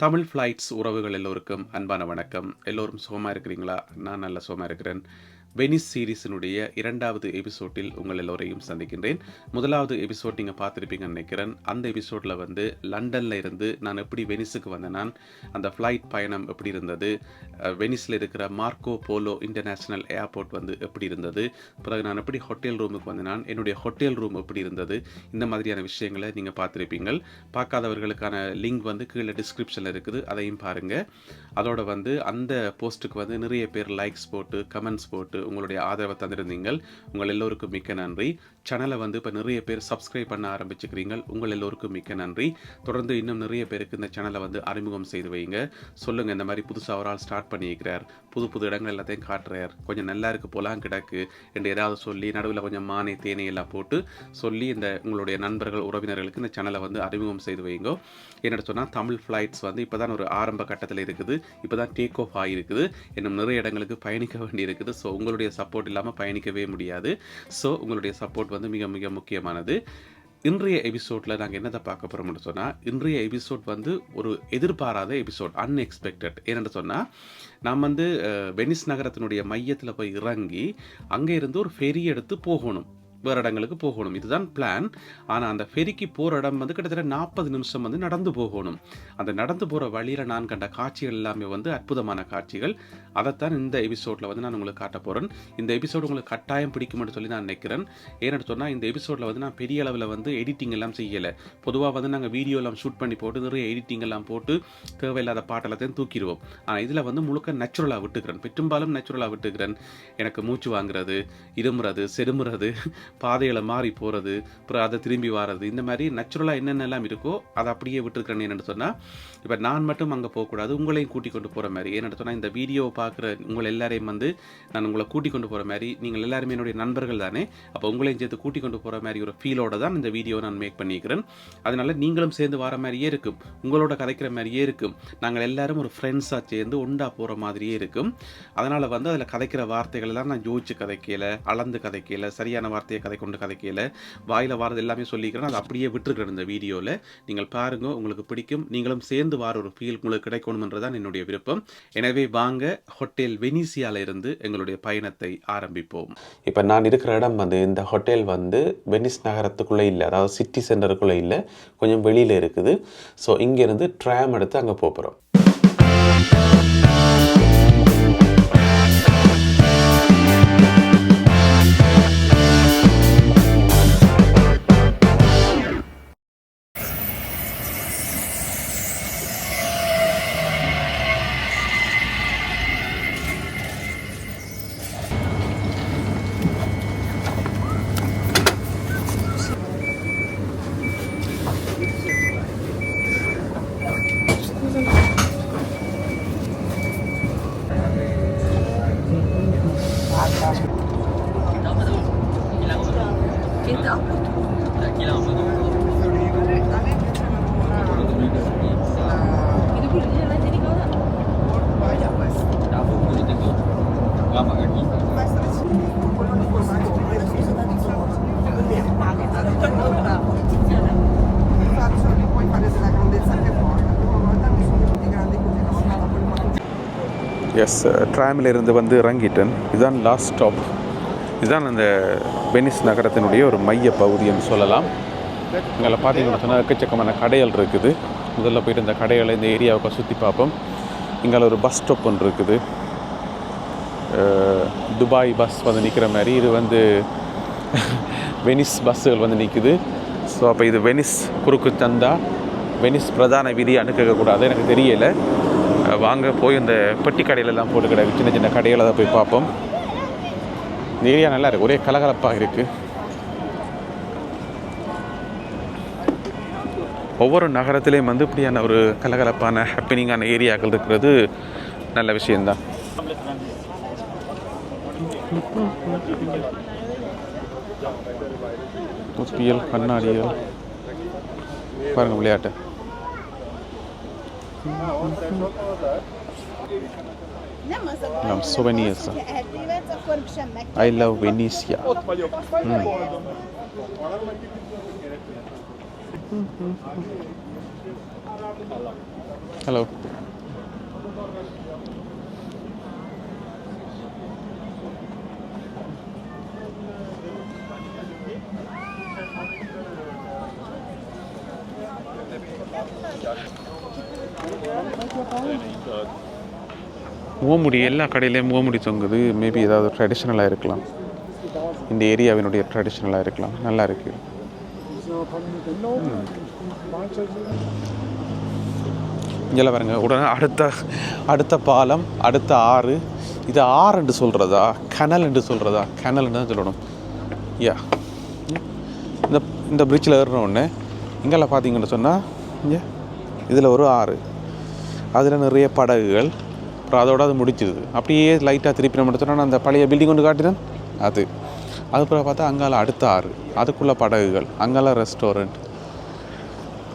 Tamil flights உறவுகள் எல்லோருக்கும் அன்பான வணக்கம். எல்லோரும் சுகமா இருக்கிறீங்களா? நான் நல்ல சுகமா இருக்கிறேன். வெனிஸ் சீரிஸினுடைய 2வது எபிசோடில் உங்கள் எல்லோரையும் சந்திக்கின்றேன். 1வது எபிசோட் நீங்கள் பார்த்துருப்பீங்கன்னு நினைக்கிறேன். அந்த எபிசோடில் வந்து லண்டனில் இருந்து நான் எப்படி வெனிஸுக்கு வந்தேன், அந்த ஃப்ளைட் பயணம் எப்படி இருந்தது, வெனிஸில் இருக்கிற மார்க்கோ போலோ இன்டர்நேஷ்னல் ஏர்போர்ட் வந்து எப்படி இருந்தது, பிறகு நான் எப்படி ஹோட்டல் ரூமுக்கு வந்தேன், என்னுடைய ஹோட்டல் ரூம் எப்படி இருந்தது, இந்த மாதிரியான விஷயங்களை நீங்கள் பார்த்துருப்பீங்கள். பார்க்காதவர்களுக்கான லிங்க் வந்து கீழே டிஸ்கிரிப்ஷனில் இருக்குது, அதையும் பாருங்கள். அதோட வந்து அந்த போஸ்ட்டுக்கு வந்து நிறைய பேர் லைக்ஸ் போட்டு கமெண்ட்ஸ் போட்டு உங்களுடைய ஆதரவை தந்திருந்தீங்கள். உங்கள் எல்லோருக்கும் மிக்க நன்றி. சேனலை வந்து இப்போ நிறைய பேர் சப்ஸ்கிரைப் பண்ண ஆரம்பிச்சுக்கிறீங்க. உங்கள் எல்லோருக்கும் மிக்க நன்றி. தொடர்ந்து இன்னும் நிறைய பேருக்கு இந்த சேனலை வந்து அறிமுகம் செய்து வைங்க. சொல்லுங்கள், இந்த மாதிரி புதுசாக ஒரு ஆள் ஸ்டார்ட் பண்ணியிருக்கிறார், புது புது இடங்கள் எல்லாத்தையும் காட்டுறார், கொஞ்சம் நல்லா இருக்கு போலாம் கிடக்கு என்று ஏதாவது சொல்லி நடுவில் கொஞ்சம் மானை தேனை எல்லாம் போட்டு சொல்லி இந்த உங்களுடைய நண்பர்கள் உறவினர்களுக்கு இந்த சேனலை வந்து அறிமுகம் செய்து வைங்க. என்னென்னு சொன்னால் தமிழ் ஃப்ளைட்ஸ் வந்து இப்போ தான் ஒரு ஆரம்ப கட்டத்தில் இருக்குது. இப்போ தான் டேக் ஆஃப் ஆகியிருக்குது. இன்னும் நிறைய இடங்களுக்கு பயணிக்க வேண்டி இருக்குது. ஸோ உங்களுடைய சப்போர்ட் இல்லாமல் பயணிக்கவே முடியாது. ஸோ உங்களுடைய சப்போர்ட் வந்து மிக மிக முக்கியமானது. இன்றைய எபிசோடில் நாங்கள் என்னதை பார்க்க போகிறோம்னு சொன்னால், இன்றைய எபிசோட் வந்து ஒரு எதிர்பாராத எபிசோட், அன்எக்ஸ்பெக்டட். ஏன்னு சொன்னால், நாம் வந்து வெனிஸ் நகரத்தினுடைய மையத்தில் போய் இறங்கி அங்கே இருந்து ஒரு ஃபெரி எடுத்து போகணும், வேறு இடங்களுக்கு போகணும். இதுதான் பிளான். ஆனால் அந்த ஃபெரிக்கு போகிற இடம் வந்து கிட்டத்தட்ட 40 நிமிஷம் வந்து நடந்து போகணும். அந்த நடந்து போகிற வழியில் நான் கண்ட காட்சிகள் எல்லாமே வந்து அற்புதமான காட்சிகள். அதைத்தான் இந்த எபிசோடில் வந்து நான் உங்களுக்கு காட்ட போகிறேன். இந்த எபிசோடு உங்களுக்கு கட்டாயம் பிடிக்கும்னு சொல்லி நான் நினைக்கிறேன். ஏன்னு சொன்னால், இந்த எபிசோடில் வந்து நான் பெரிய அளவில் வந்து எடிட்டிங் எல்லாம் செய்யலை. பொதுவாக வந்து நாங்கள் வீடியோ எல்லாம் ஷூட் பண்ணி போட்டு நிறைய எடிட்டிங் எல்லாம் போட்டு தேவையில்லாத பாட்டெல்லாத்தையும் தூக்கிடுவோம். ஆனால் இதில் வந்து முழுக்க நேச்சுரலாக விட்டுக்கிறேன், பெரும்பாலும் நேச்சுரலாக விட்டுக்கிறேன். எனக்கு மூச்சு வாங்குறது, இருமுறது, செருமுறது, பாதைகளை மாறி போகிறது, அப்புறம் அதை திரும்பி வாரது, இந்த மாதிரி நேச்சுரலாக என்னென்னலாம் இருக்கோ அதை அப்படியே விட்டுருக்கிறேன். என்னென்னு சொன்னால், இப்போ நான் மட்டும் அங்கே போகக்கூடாது, உங்களையும் கூட்டிக் கொண்டு போகிற மாதிரி. ஏன்னு சொன்னால், இந்த வீடியோவை பார்க்குற உங்களை எல்லாரையும் வந்து நான் உங்களை கூட்டிக் கொண்டு போகிற மாதிரி, நீங்கள் எல்லாருமே என்னுடைய நண்பர்கள் தானே, அப்போ உங்களையும் சேர்த்து கூட்டிக் கொண்டு போகிற மாதிரி ஒரு ஃபீலோடு தான் இந்த வீடியோ நான் மேக் பண்ணிக்கிறேன். அதனால் நீங்களும் சேர்ந்து வர மாதிரியே இருக்கும், உங்களோட கதைக்கிற மாதிரியே இருக்கும், நாங்கள் எல்லாரும் ஒரு ஃப்ரெண்ட்ஸாக சேர்ந்து ஒண்டா போகிற மாதிரியே இருக்கும். அதனால் வந்து அதில் கதைக்கிற வார்த்தைகள் எல்லாம் நான் யோசிச்சு கதைக்கல, அளந்து கதைக்கல, சரியான வார்த்தையை கொண்டு கதைக்கல, வாயில வாரது எல்லாமே சொல்லிக்கிறேன். அதை அப்படியே விட்டுருக்கிறேன் இந்த வீடியோவில். நீங்கள் பாருங்க, உங்களுக்கு பிடிக்கும். நீங்களும் சேர்ந்து வார ஒரு ஃபீல் உங்களுக்கு கிடைக்கணும்ன்றதான் என்னுடைய விருப்பம். எனவே வாங்க, ஹோட்டல் வெனிசியால இருந்து எங்களுடைய பயணத்தை ஆரம்பிப்போம். இப்போ நான் இருக்கிற இடம் வந்து, இந்த ஹோட்டல் வந்து வெனிஸ் நகரத்துக்குள்ளே இல்லை, அதாவது சிட்டி சென்டருக்குள்ளே இல்லை, கொஞ்சம் வெளியில் இருக்குது. ஸோ இங்கேருந்து ட்ராம் எடுத்து அங்கே போகிறோம். எஸ், ட்ராமில் இருந்து வந்து இறங்கிட்டேன். இதுதான் லாஸ்ட் ஸ்டாப். இதுதான் அந்த வெனிஸ் நகரத்தினுடைய ஒரு மைய பகுதின்னு சொல்லலாம். இங்கே பார்த்தீங்கன்னா சொன்னால் எக்கச்சக்கமான கடைகள் இருக்குது. முதல்ல போய்ட்டு இந்த கடைகளை, இந்த ஏரியாவுக்கு சுற்றி பார்ப்போம். இங்கே ஒரு பஸ் ஸ்டாப் ஒன்று இருக்குது, துபாய் பஸ் வந்து நிற்கிற மாதிரி. இது வந்து வெனிஸ் பஸ்ஸுகள் வந்து நிற்குது. ஸோ அப்போ இது வெனிஸ் குறுக்கு சந்தா, வெனிஸ் பிரதான வீதி அணுக்கக்கூடாது, எனக்கு தெரியலை. வாங்க போய் இந்த பெட்டி கடையிலெல்லாம் போட்டு கிடக்கு, சின்ன சின்ன கடைகளை தான் போய் பார்ப்போம். இந்த ஏரியா நல்லா இருக்குது, ஒரே கலகலப்பாக இருக்குது. ஒவ்வொரு நகரத்திலையும் வந்து இப்படியான ஒரு கலகலப்பான ஹாப்பினிங்கான ஏரியாக்கள் இருக்கிறது நல்ல விஷயந்தான். முப்பியல், கண்ணாடிகள் பாருங்கள், விளையாட்டு. souvenirs. I love Venetia. Hello. முகமுடி எல்லா கடையிலையும் முகமுடி தொங்குது. மேபி ஏதாவது ட்ரெடிஷ்னலாக இருக்கலாம், இந்த ஏரியாவினுடைய ட்ரெடிஷ்னலாக இருக்கலாம். நல்லா இருக்கு. இங்கே பாருங்க, உடனே அடுத்த பாலம், அடுத்த ஆறு. இது ஆறு என்று சொல்கிறதா கனல் என்று சொல்கிறதா? கனல்ன்னு தான் சொல்லணும். யா, இந்த பிரிட்ஜில் ஏறினோடனே இங்கெல்லாம் பார்த்தீங்கன்னு சொன்னால் இங்கே இதில் ஒரு ஆறு, அதில் நிறைய படகுகள். அப்புறம் அதோட அது முடிச்சிடுது. அப்படியே லைட்டாக திருப்பி நம்ம சொன்னால் அந்த பழைய பில்டிங் கொண்டு காட்டினேன் அதுக்கப்புறம் பார்த்தா அங்கால அடுத்த ஆறு, அதுக்குள்ளே படகுகள், அங்கெல்லாம் ரெஸ்டாரண்ட்.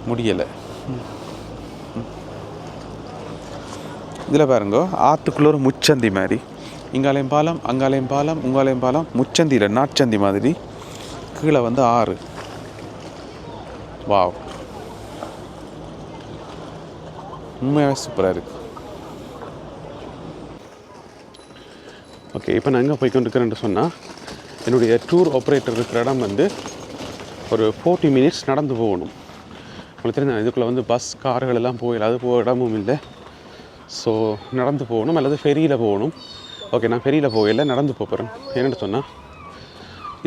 முடியலை. இதில் பாருங்க, ஆற்றுக்குள்ள ஒரு முச்சந்தி மாதிரி. இங்காலையும் பாலம், அங்காலையும் பாலம், உங்காலையும் பாலம். முச்சந்தியில் நாட்சந்தி மாதிரி. கீழே வந்து ஆறு. வாவ், உண்மையாகவே சூப்பராக இருக்குது. ஓகே, இப்போ நான் எங்கே போய்க்கொண்டிருக்கிறேன்னு சொன்னால், என்னுடைய டூர் ஆப்ரேட்டர் இருக்கிற இடம் வந்து ஒரு 40 மினிட்ஸ் நடந்து போகணும். உங்களுக்கு தெரியும், இதுக்குள்ளே வந்து பஸ் கார்கள் எல்லாம் போயிடல, அது போக இடமும் இல்லை. ஸோ நடந்து போகணும் அல்லது ஃபெரியில் போகணும். ஓகே, நான் ஃபெரியில் போகல, நடந்து போகிறேன். என்னென்னு சொன்னால்,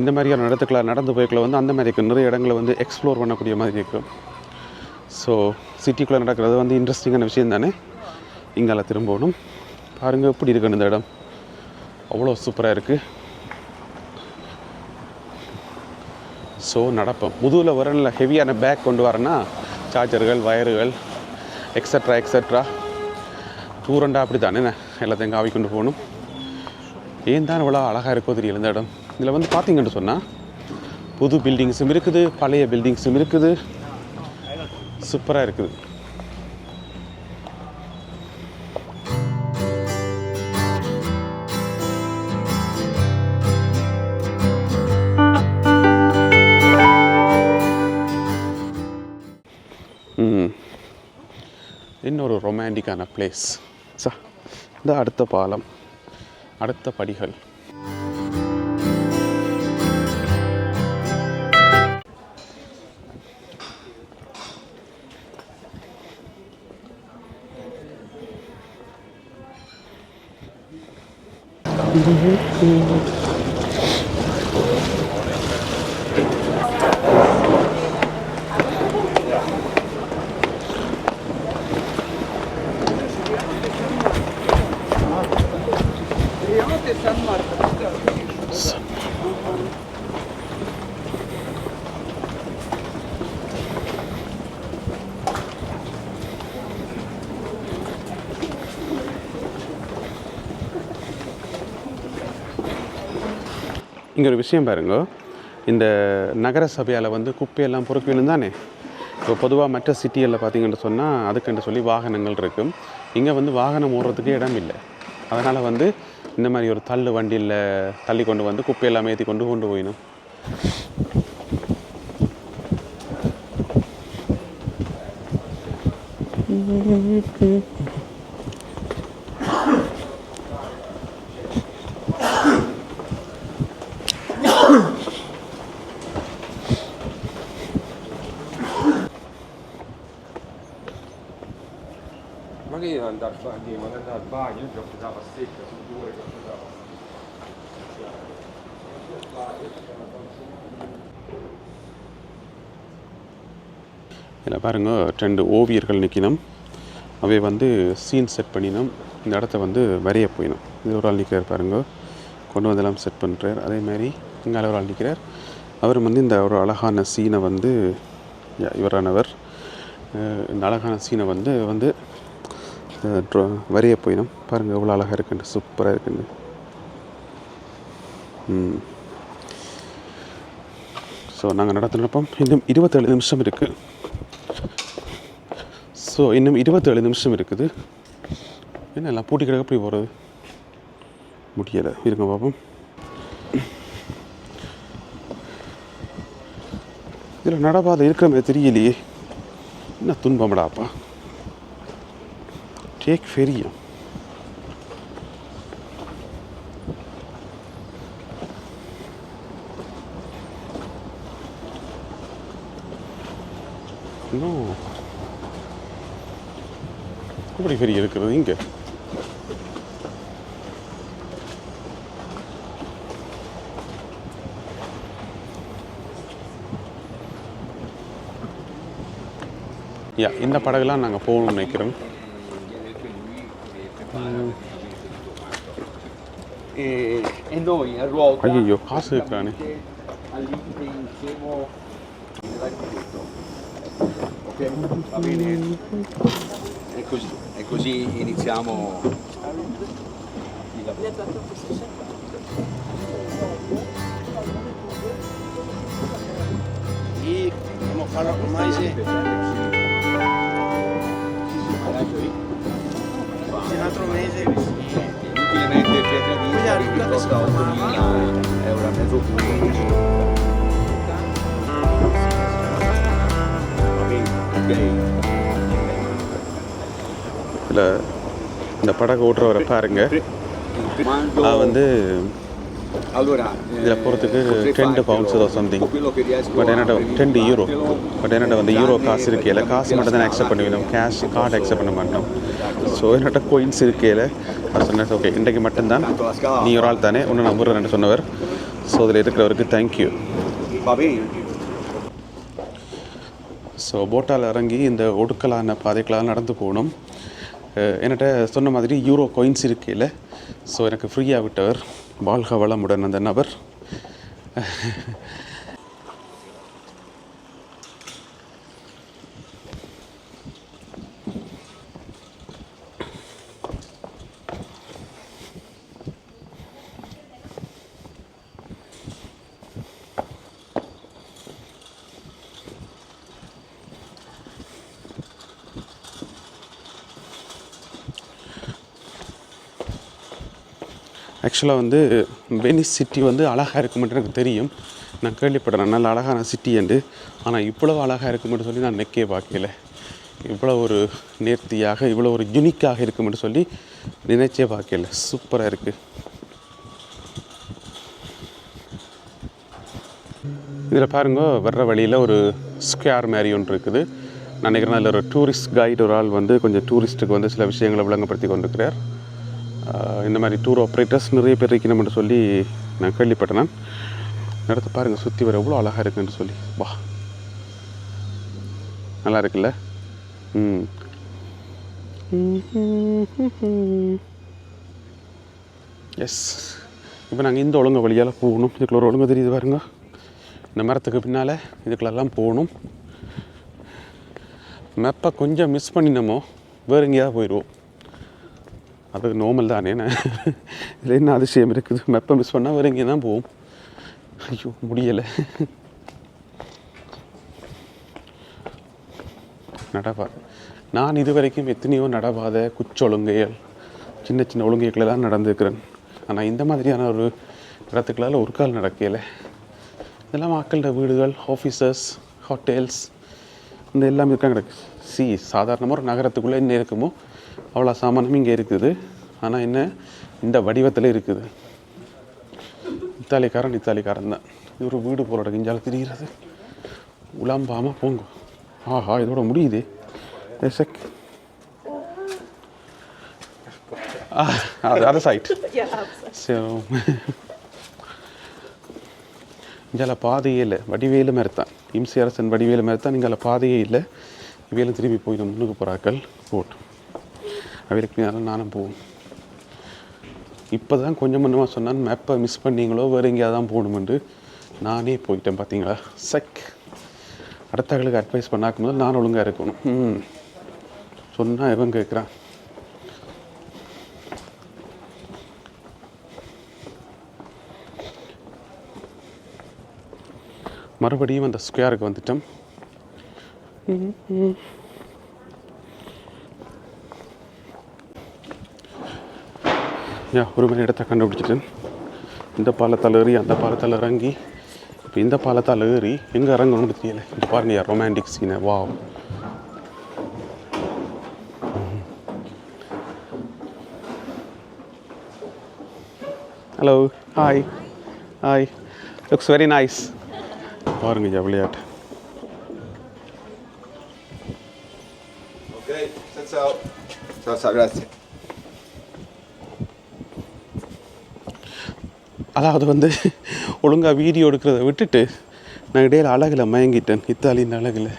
இந்த மாதிரியான இடத்துக்குள்ள நடந்து போய்க்குள்ள வந்து அந்த மாதிரி இருக்கும். நிறைய இடங்களை வந்து எக்ஸ்ப்ளோர் பண்ணக்கூடிய மாதிரி இருக்கும். ஸோ சிட்டிக்குள்ளே நடக்கிறது வந்து இன்ட்ரெஸ்டிங்கான விஷயம் தானே. இங்கால திரும்பணும். பாருங்கள் எப்படி இருக்குன்னு இந்த இடம். அவ்வளோ சூப்பராக இருக்குது. ஸோ நடப்போம். முதுகில் வர நல்ல ஹெவியான பேக் கொண்டு வரேன்னா, சார்ஜர்கள், வயர்கள், எக்ஸட்ரா டூரண்டா அப்படி தானே எல்லாத்தையும் காவி கொண்டு போகணும். ஏன் தான் இவ்வளோ அழகாக இருக்கோ தெரியல இந்த இடம். இதில் வந்து பார்த்தீங்கன்னு சொன்னால், புது பில்டிங்ஸும் இருக்குது, பழைய பில்டிங்ஸும் இருக்குது. சூப்பராக இருக்குது. இன்னொரு ரொமான்டிக்கான பிளேஸ். இந்த அடுத்த பாலம், அடுத்த படிகள். இங்கே ஒரு விஷயம் பாருங்க, இந்த நகர சபையால் வந்து குப்பையெல்லாம் பொறுக்கணும் தானே. இப்போ பொதுவாக மற்ற சிட்டிகளில் பார்த்தீங்கன்னு சொன்னால் அதுக்குன்னு சொல்லி வாகனங்கள் இருக்கும். இங்கே வந்து வாகனம் ஓடுறதுக்கு இடம் இல்லை. அதனால் வந்து இந்த மாதிரி ஒரு தள்ளு வண்டியில் தள்ளி கொண்டு வந்து குப்பையெல்லாம் ஏற்றி கொண்டு போயிடும். Magari devo andare al bagno, io ho preso la secca, sono 2 ore che ho preso. இதில் பாருங்கள், 2 ஓவியர்கள் நிற்கணும். அவை வந்து சீன் செட் பண்ணினோம். இந்த இடத்த வந்து வரைய போயிடும். இது ஒரு ஆள் நிற்கிறார் பாருங்க, கொண்டு வந்தெல்லாம் செட் பண்ணுறார். அதே மாதிரி இங்கே ஒரு ஆள் நிற்கிறார். அவர் வந்து இந்த ஒரு அழகான சீனை வந்து இவரானவர் இந்த அழகான சீனை வந்து வரைய போயிடும். பாருங்கள் எவ்வளோ அழகாக இருக்குன்னு, சூப்பராக இருக்குன்னு. ஸோ நாங்கள் நடத்தினப்போம். இன்னும் 27 நிமிஷம் இருக்குது. ஸோ இன்னும் 27 நிமிஷம் இருக்குது. என்ன எல்லாம் பூட்டி கிடக்க எப்படி போகிறது? முடியலை. இருங்க பார்ப்போம். இதில் நடப்பாதை இருக்கிற மாதிரி தெரியலையே. என்ன துன்பப்படாப்பா. டேக் ஃபெரியா? இன்னும் எப்படி ஃபெரி இருக்கிறது இங்கே? இந்த படகுலாம் நாங்கள் போகணும்னு நினைக்கிறோம். ஐயோ காசு இருக்கிறானே. Va bene? E così iniziamo il lavoro. E dobbiamo farlo ormai se un altro mese inutilmente pietra di vi costa 8.000 euro a mezzo punto. இதில் இந்த படகு ஓட்டுறவரை பாருங்க. வந்து இதில் போகிறதுக்கு £10 சம்திங். பட் என்னோட €10. பட் என்னோட வந்து யூரோ காசு இருக்கையில் காசு மட்டும் தான் அக்செப்ட் பண்ணுவேன். கேஷ் கார்டு அக்செப்ட் பண்ண மாட்டோம். ஸோ என்னோட கோயின்ஸ் இருக்கையில் நான் சொன்னேன் ஓகே இன்றைக்கு மட்டும்தான் நீ ஒரு ஆள் தானே ஒன்று நம்புறேன்னு சொன்னவர். ஸோ அதில் இருக்கிறவருக்கு தேங்க்யூ. ஸோ போட்டால் இறங்கி இந்த ஒடுக்கலான பாதைகளாக நடந்து போகணும். என்கிட்ட சொன்ன மாதிரி யூரோ காயின்ஸ் இருக்கையில் ஸோ எனக்கு ஃப்ரீயாக விட்டவர். வாழ்க வளமுடன் அந்த நபர். ஆக்சுவலாக வந்து வெனிஸ் சிட்டி வந்து அழகாக இருக்குமென்று எனக்கு தெரியும். நான் கேள்விப்படுறேன் நல்ல அழகான சிட்டி என்று. ஆனால் இவ்வளோ அழகாக இருக்குமென்று சொல்லி நான் நெக்கே பார்க்கல. இவ்வளோ ஒரு நேர்த்தியாக இவ்வளோ ஒரு யூனிக்காக இருக்குமென்று சொல்லி நினைச்சே பார்க்கல. சூப்பராக இருக்குது. இதில் பாருங்க வர்ற வழியில் ஒரு ஸ்கொயர் மாதிரி ஒன்று இருக்குது. நான் நினைக்கிறேன் அதில் ஒரு டூரிஸ்ட் கைடு ஒரு ஆள் வந்து கொஞ்சம் டூரிஸ்ட்டுக்கு வந்து சில விஷயங்களை விளங்கப்படுத்தி கொண்டிருக்கிறார். இந்த மாதிரி டூர் ஆப்ரேட்டர்ஸ் நிறைய பேர் இருக்கணும்னு சொல்லி நான் கேள்விப்பட்டேன். நடத்து பாருங்கள் சுற்றி வர எவ்வளோ அழகாக இருக்குன்னு சொல்லி. வா நல்லா இருக்குல்ல? எஸ். இப்போ நாங்கள் இந்த ஒழுங்கு வழியால் போகணும். இதுக்குள்ள ஒரு ஒழுங்கு தெரியுது பாருங்க. இந்த மரத்துக்கு பின்னால் இதுக்குள்ளெல்லாம் போகணும். மேப்பை கொஞ்சம் மிஸ் பண்ணினோமோ வேறு எங்கேயாவது போயிடுவோம். அது நார்மல் தானே. இதில் என்ன அதிசயம் இருக்குது? மேப்பை மிஸ் பண்ணால் வேறு எங்கேயும் தான் போவோம். ஐயோ முடியலை. நடப்பாதை நான் இது வரைக்கும் எத்தனையோ நடப்பாதை குச்சொழுங்கைகள் சின்ன சின்ன ஒழுங்கைகளெல்லாம் நடந்துருக்கிறேன். ஆனால் இந்த மாதிரியான ஒரு இடத்துக்களால் ஒரு கால் நடக்கலை. இதெல்லாம் மக்களோட வீடுகள், ஆஃபீஸர்ஸ், ஹோட்டல்ஸ் இந்த எல்லாமே இருக்காங்க கிடக்கு. சாதாரணமாக ஒரு நகரத்துக்குள்ளே என்ன இருக்குமோ அவ்வளோ சாமானமும் இங்கே இருக்குது. ஆனால் என்ன இந்த வடிவத்தில் இருக்குது. இத்தாலிக்காரன் தான். இது ஒரு வீடு போல கிஞ்சால் தெரிகிறது. உலாம்பாமல் போங்க. ஆஹா இதோட முடியுது. அது சைட். ஸோ இங்கே பாதையே இல்லை. வடிவேலு மாதிரி தான். இம்சி அரசன் வடிவேலு மாதிரி தான். இங்கே பாதையே இல்லை. இவையிலும் திரும்பி போய் முன்னுக்கு போகிறாக்கள் போட்டு அவைகளுக்கு பின்னால் நானும் போவோம். இப்போ தான் கொஞ்சம் கொஞ்சமாக சொன்னான் மேப்பை மிஸ் பண்ணிங்களோ வேறு எங்கேயாவது தான் போகணுமென்று நானே போயிட்டேன். பார்த்தீங்களா? அடுத்தவர்களுக்கு அட்வைஸ் பண்ணாக்கும் போது நான் ஒழுங்காக இருக்கணும். சொன்னால் எவன் கேட்குறான்? மறுபடியும் அந்த ஸ்கொயருக்கு வந்துட்டோம். ஒரு மணி இடத்தை கண்டுபிடிச்சிட்டேன். இந்த பாலத்தால் ஏறி அந்த பாலத்தால் இறங்கி இப்போ இந்த பாலத்தால் ஏறி எங்கே இறங்கணும்னு தெரியலை. இது பாருங்க ரொமான்டிக் சீனை. வா hello, hi hi, looks very nice. பாருங்க ஐயா விளையாட்டு. Ok, ciao ciao. Ciao ciao, grazie. அதாவது வந்து ஒழுங்காக வீடியோ எடுக்கிறத விட்டுட்டு நான் இடையில அழகில் மயங்கிட்டேன். இத்தாலியின் அழகில்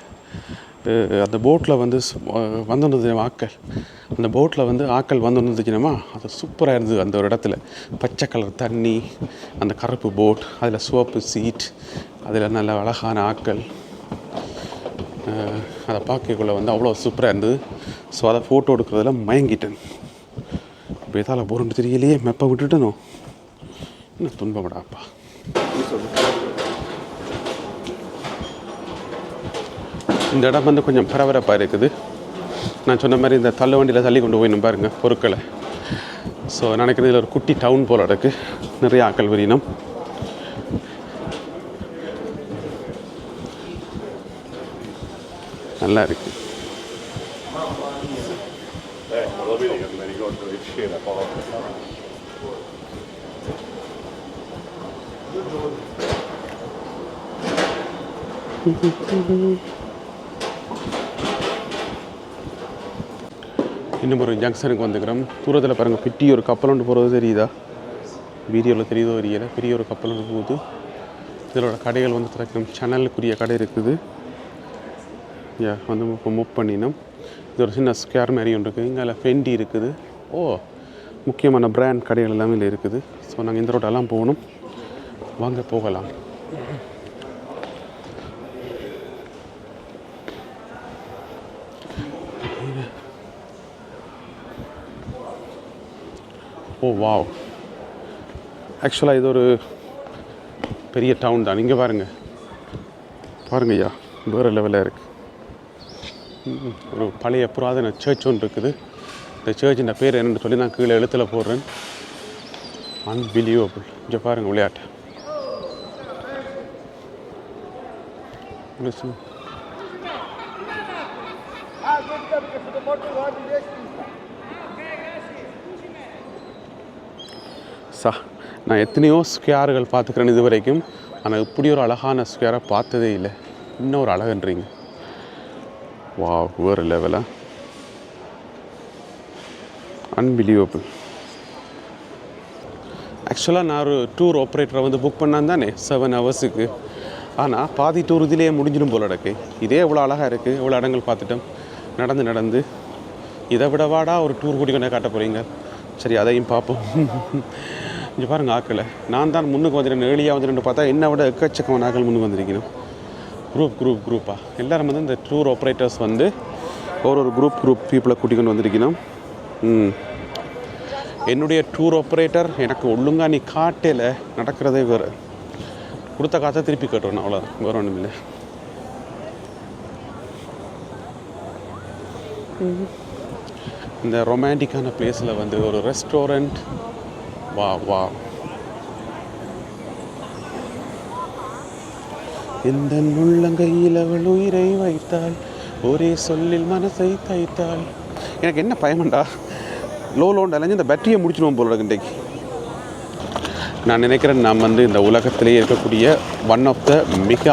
அந்த போட்டில் வந்து வந்துருந்தது ஆக்கள். அந்த போட்டில் வந்து ஆக்கள் வந்துருந்துச்சுனமா அது சூப்பராக இருந்தது. அந்த ஒரு இடத்துல பச்சை கலர் தண்ணி, அந்த கருப்பு போட், அதில் சிவப்பு சீட், அதில் நல்ல அழகான ஆக்கள். அதை பார்க்கக்குள்ளே வந்து அவ்வளோ சூப்பராக இருந்தது. ஸோ அதை ஃபோட்டோ எடுக்கிறதுல மயங்கிட்டேன். இப்போ எதால் போகிறோன்னு தெரியலையே, மெப்பை விட்டுட்டனும். என்ன துன்பப்படாப்பா. இந்த இடம் வந்து கொஞ்சம் பரபரப்பாக இருக்குது. நான் சொன்ன மாதிரி இந்த தள்ளு வண்டியில் தள்ளி கொண்டு போயிடணும் பாருங்க பொருட்களை. ஸோ நினைக்கிறது இதில் ஒரு குட்டி டவுன் போல் இருக்குது. நிறைய ஆக்கள் வரினம். நல்லா இருக்கு. இன்னும் ஒரு ஜங்ஷனுக்கு வந்துக்கிறோம். தூரத்தில் பாருங்கள் பெரிய ஒரு கப்பல் ஒன்று போகிறது தெரியுதா? வீடியோவில் தெரியுதோ தெரியல. பெரிய ஒரு கப்பல் ஒன்று போகுது. இதோட கடைகள் வந்து திறக்கணும். சேனலுக்குரிய கடை இருக்குது. வந்து இப்போ மூவ் பண்ணினோம். இது ஒரு சின்ன ஸ்கொயர் மாதிரி ஒன்று இருக்குது. இங்கே ஃபெண்டி இருக்குது. ஓ, முக்கியமான பிராண்ட் கடைகள் எல்லாமே இல்லை இருக்குது. ஸோ நாங்கள் இந்த ரோட்டெல்லாம் போகணும். வாங்க போகலாம். ஓ வாவ், ஆக்சுவலாக இது ஒரு பெரிய டவுன் தான். இங்கே பாருங்கள் ஐயா, வேறு லெவலில் இருக்குது. ஒரு பழைய புராதன சர்ச் ஒன்று இருக்குது. இந்த சர்ச்சின் பேர் என்னென்னு சொல்லி நான் கீழே எழுத்தில் போடுறேன். அன்பிலீவபிள். இங்கே பாருங்கள் விளையாட்டு. நான் எத்தனையோ ஸ்கொயர்கள் பார்த்துக்கிறேன் இது வரைக்கும். ஆனால் இப்படி ஒரு அழகான ஸ்கொயரை பார்த்ததே இல்லை. இன்னொரு அழகுன்றீங்க. வா, வேறு லெவலாக அன்பிலீவபிள். ஆக்சுவலாக நான் ஒரு டூர் ஆப்ரேட்டரை வந்து புக் பண்ணான் தானே 7 ஹவர்ஸுக்கு. ஆனால் பாதி டூர் இதிலேயே முடிஞ்சிடும் போல இடக்கு. இதே எவ்வளோ அழகாக இருக்குது. எவ்வளோ இடங்கள் பார்த்துட்டோம். நடந்து இதை விடவாடா ஒரு டூர் கூட்டிக்கொண்டே காட்ட போகிறீங்க. சரி, அதையும் பார்ப்போம். இங்கே பாருங்கள் ஆக்களை. நான் தான் முன்னுக்கு வந்துட்டேன். ஏழியாக வந்துட்டு பார்த்தா என்னை விட எக்கச்சக்கமான ஆக்கள் முன்னுக்கு வந்திருக்கணும். குரூப்பாக எல்லோரும் வந்து இந்த டூர் ஆப்ரேட்டர்ஸ் வந்து ஒரு குரூப் பீப்புளை கூட்டிக்கொண்டு வந்திருக்கணும். என்னுடைய டூர் ஆப்ரேட்டர் எனக்கு ஒழுங்காக நீ காட்டையில் நடக்கிறதே வேறு. கொடுத்த காசை திருப்பி கட்டுறேன், அவ்வளோதான், வேறு ஒன்றும் இல்லை. இந்த ரொமான்டிக்கான பிளேஸில் வந்து ஒரு ரெஸ்டாரண்ட். வா, இந்த உள்ளங்கையில் அவள் உயிரை வைத்தாள், ஒரே சொல்லில் மனசை தைத்தாள். எனக்கு என்ன பயமண்டா, லோன் அலைஞ்சு இந்த பேட்டரியை முடிச்சிடுவோம் போல இன்றைக்கு. நான் நினைக்கிறேன் நாம் வந்து இந்த உலகத்திலே இருக்கக்கூடிய ஒன் ஆஃப் த மிக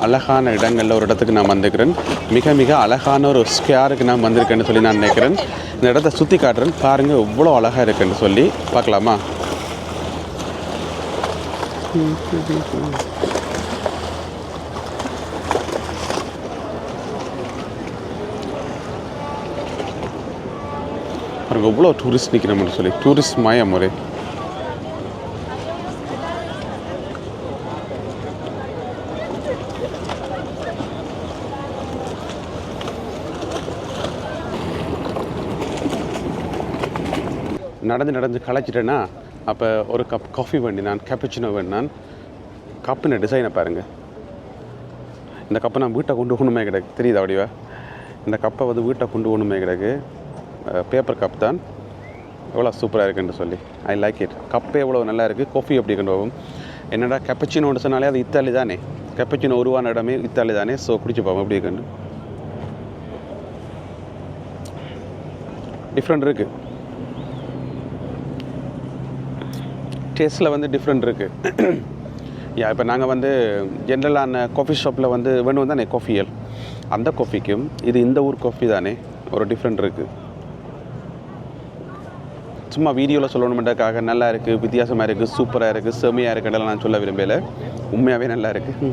அழகான இடங்களில் ஒரு இடத்துக்கு நான் வந்திருக்கிறேன். மிக அழகான ஒரு ஸ்கொயருக்கு நான் வந்திருக்கேன்னு சொல்லி நான் நினைக்கிறேன். இந்த இடத்த சுற்றி காட்டுறேன் பாருங்கள், எவ்வளோ அழகாக இருக்குன்னு சொல்லி பார்க்கலாமா? பாருங்கள் எவ்வளோ டூரிஸ்ட் நிற்கிறோம்னு சொல்லி. டூரிஸ்ட் மயம் ஒரே. நடந்து களைச்சிட்டேன்னா அப்போ ஒரு கப் காஃபி வேண்டினான், கேப்புச்சினோ வேண்டான். கப்பின டிசைனை பாருங்கள். இந்த கப்பை நான் வீட்டை கொண்டு ஒன்றுமே கிடக்கு, தெரியுதா வடிவா? இந்த கப்பை வந்து வீட்டை கொண்டு ஒன்றுமே கிடக்கு. பேப்பர் கப் தான். எவ்வளோ சூப்பராக இருக்குன்னு சொல்லி. I like it. கப்பே எவ்வளோ நல்லா இருக்குது. காஃபி எப்படி கொண்டு போகும். என்னடா கேப்புச்சினோன்னு சொன்னாலே அது இத்தாலி தானே. கேப்புச்சினோ உருவான இடமே இத்தாலி தானே. ஸோ குடிச்சு போவோம் எப்படி இருக்குன்னு. டிஃப்ரெண்ட் இருக்குது. டேஸ்ட்டில் வந்து டிஃப்ரெண்ட் இருக்குது. யா இப்போ நாங்கள் வந்து ஜென்ரலான காஃபி ஷாப்பில் வந்து வேணும் தானே காஃபியல், அந்த காஃபிக்கும் இது இந்த ஊர் காஃபி தானே ஒரு டிஃப்ரெண்ட் இருக்குது. சும்மா வீடியோவில் சொல்லணுமென்றதுக்காக நல்லா இருக்குது, வித்தியாசமாக இருக்குது, சூப்பராக இருக்குது, செம்மையாக இருக்குன்றலாம் நான் சொல்ல விரும்பலை. உண்மையாகவே நல்லா இருக்குது.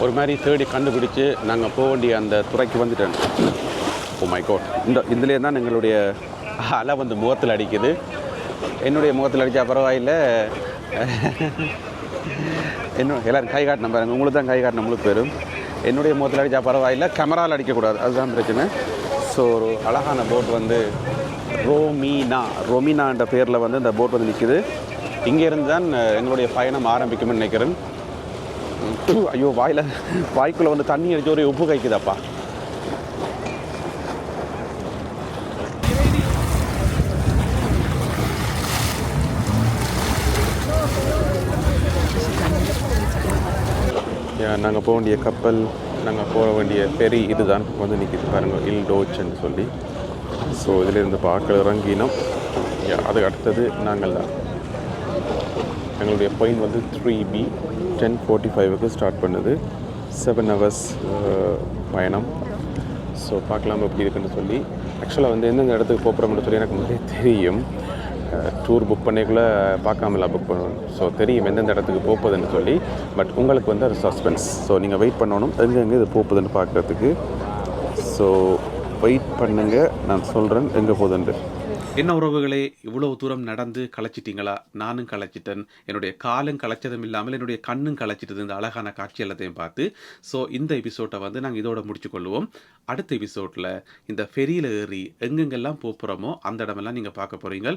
ஒரு மாதிரி தேடி கண்டுபிடிச்சி நாங்கள் போக வேண்டிய அந்த துறைக்கு வந்துட்டோம். ஓ மை காட், இதுலேயே தான் எங்களுடைய அலை வந்து முகத்தில் அடிக்குது. என்னுடைய முகத்தில் அடித்தா பரவாயில்லை, எல்லோரும் கை காட்டின பாருங்கள், உங்களுக்கு தான் கை காட்டின முழு பேரும். என்னுடைய முகத்தில் அடித்தா பரவாயில்லை, கேமராவில் அடிக்கக்கூடாது, அதுதான் பிரச்சனை. ஸோ ஒரு அழகான போட் வந்து ரோமினான்ற பேரில் வந்து இந்த போட் வந்து நிற்கிது. இங்கேருந்து தான் எங்களுடைய பயணம் ஆரம்பிக்கும்னு நினைக்கிறேன். ஐயோ, வாய்க்குள்ளே வந்து தண்ணி அடிச்சு ஒரு உப்பு கைக்குதாப்பா. நாங்கள் போக வேண்டிய கப்பல், நாங்கள் போக வேண்டிய பெரி இதுதான் வந்து நிற்கிது பாருங்கள், இல் டோச்சுன்னு சொல்லி. ஸோ இதிலிருந்து பார்க்க இறங்கினோம். அதுக்கு அடுத்தது நாங்கள் தான் எங்களுடைய பாயிண்ட் வந்து 3B 10:45 ஸ்டார்ட் பண்ணுது. 7 hours பயணம். ஸோ பார்க்கலாம் எப்படி இருக்குன்னு சொல்லி. ஆக்சுவலாக வந்து எந்தெந்த இடத்துக்கு போகிறோம்னு சொல்லி எனக்கு முன்னாடியே தெரியும். டூர் புக் பண்ணிக்குள்ளே பார்க்காமலாம் புக் பண்ணுவேன். ஸோ தெரியும் எந்தெந்த இடத்துக்கு போகுதுன்னு சொல்லி. பட் உங்களுக்கு வந்து அது சஸ்பென்ஸ். ஸோ நீங்கள் வெயிட் பண்ணணும் எங்கெங்கே இது போகுதுன்னு பார்க்குறதுக்கு. ஸோ வெயிட் பண்ணுங்க, நான் சொல்கிறேன் எங்கே போகுதுன்ட்டு. என்ன உறவுகளே, இவ்வளவு தூரம் நடந்து களைச்சிட்டிங்களா? நானும் களைச்சிட்டேன். என்னுடைய காலும் களைச்சதும் இல்லாமல் என்னுடைய கண்ணும் களைச்சிட்டது இந்த அழகான காட்சி எல்லாத்தையும் பார்த்து. ஸோ இந்த எபிசோட்டை வந்து நாங்கள் இதோட முடிச்சுக்கொள்வோம். அடுத்த எபிசோடில் இந்த ஃபெரியில் ஏறி எங்கெங்கெல்லாம் போகிறோமோ அந்த இடமெல்லாம் நீங்கள் பார்க்க போகிறீங்க.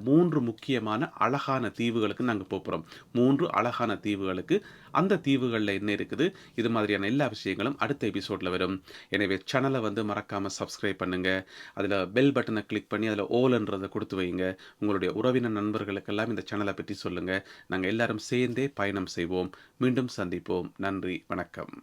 3 முக்கியமான அழகான தீவுகளுக்கு நாங்கள் போகிறோம். 3 அழகான தீவுகளுக்கு. அந்த தீவுகளில் என்ன இருக்குது, இது மாதிரியான எல்லா விஷயங்களும் அடுத்த எபிசோடில் வரும். எனவே சேனலை வந்து மறக்காமல் சப்ஸ்கிரைப் பண்ணுங்கள். அதில் பெல் பட்டனை கிளிக் பண்ணி அதில் ஓல்ன்றதை கொடுத்து வைங்க. உங்களுடைய உறவினர் நண்பர்களுக்கெல்லாம் இந்த சேனலை பற்றி சொல்லுங்கள். நாங்கள் எல்லாரும் சேர்ந்தே பயணம் செய்வோம். மீண்டும் சந்திப்போம். நன்றி, வணக்கம்.